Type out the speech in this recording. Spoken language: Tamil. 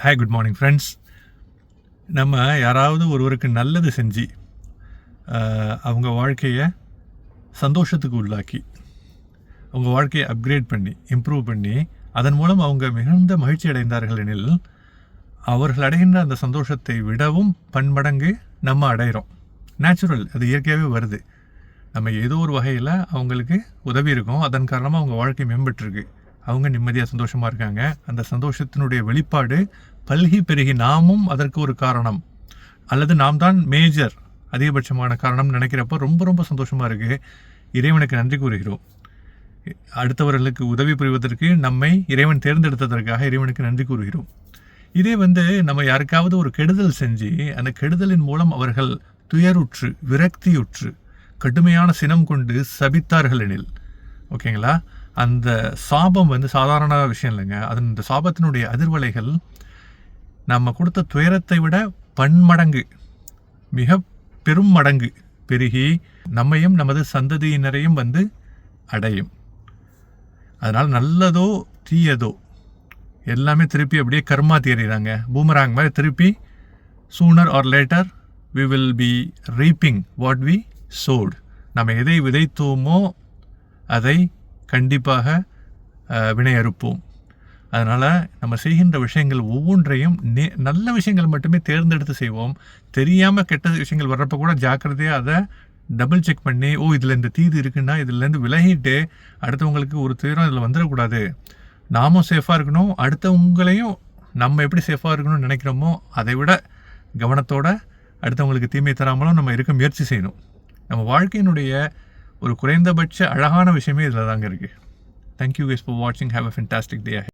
Hi, good morning friends. நம்ம யாராவது ஒருவருக்கு நல்லது செஞ்சு அவங்க வாழ்க்கையை சந்தோஷத்துக்கு உள்ளாக்கி அவங்க வாழ்க்கையை அப்கிரேட் பண்ணி இம்ப்ரூவ் பண்ணி அதன் மூலம் அவங்க மிகுந்த மகிழ்ச்சி அடைந்தார்கள் எனில் அவர்கள் அடைகின்ற அந்த சந்தோஷத்தை விடவும் பன்மடங்கு நம்ம அடைகிறோம். நேச்சுரல், அது இயற்கையாகவே வருது. நம்ம ஏதோ ஒரு வகையில் அவங்களுக்கு உதவி இருக்கும், அதன் காரணமாக அவங்க வாழ்க்கை மேம்பட்டுருக்கு, அவங்க நிம்மதியாக சந்தோஷமாக இருக்காங்க. அந்த சந்தோஷத்தினுடைய வெளிப்பாடு பல்கி பெருகி நாமும் அதற்கு ஒரு காரணம், அல்லது நாம் தான் மேஜர் அதிகபட்சமான காரணம்னு நினைக்கிறப்போ ரொம்ப ரொம்ப சந்தோஷமாக இருக்குது. இறைவனுக்கு நன்றி கூறுகிறோம். அடுத்தவர்களுக்கு உதவி புரிவதற்கு நம்மை இறைவன் தேர்ந்தெடுத்ததற்காக இறைவனுக்கு நன்றி கூறுகிறோம். இதே நம்ம யாருக்காவது ஒரு கெடுதல் செஞ்சு அந்த கெடுதலின் மூலம் அவர்கள் துயருற்று விரக்தியுற்று கடுமையான சினம் கொண்டு சபித்தார்கள் எனில், ஓகேங்களா, அந்த சாபம் சாதாரண விஷயம் இல்லைங்க. அந்த சாபத்தினுடைய அதிர்வலைகள் நம்ம கொடுத்த துயரத்தை விட பன்மடங்கு, மிக பெரும் மடங்கு பெருகி நம்மையும் நமது சந்ததியினரையும் அடையும். அதனால் நல்லதோ தீயதோ எல்லாமே திருப்பி அப்படியே கர்மா தேறிறாங்க, பூமராங் மாதிரி திருப்பி sooner R later we will be reaping what we sowed. நம்ம எதை விதைத்தோமோ அதை கண்டிப்பாக வினை அறுப்போம். அதனால் நம்ம செய்கின்ற விஷயங்கள் ஒவ்வொன்றையும் நல்ல விஷயங்கள் மட்டுமே தேர்ந்தெடுத்து செய்வோம். தெரியாமல் கெட்ட விஷயங்கள் வர்றப்போ கூட ஜாக்கிரதையாக அதை டபுள் செக் பண்ணி, இதில் இந்த தீது இருக்குன்னா இதுலேருந்து விலகிட்டு அடுத்தவங்களுக்கு ஒரு துயரம் இதில் வந்துடக்கூடாது, நாமும் சேஃபாக இருக்கணும், அடுத்தவங்களையும் நம்ம எப்படி சேஃபாக இருக்கணும்னு நினைக்கிறோமோ அதை விட கவனத்தோடு அடுத்தவங்களுக்கு தீமை தராமலும் நம்ம இருக்க முயற்சி செய்யணும். நம்ம வாழ்க்கையினுடைய ஒரு குறைந்தபட்ச அழகான விஷயமே இதில் தாங்க இருக்குது. Thank you guys for watching. Have a fantastic day ahead.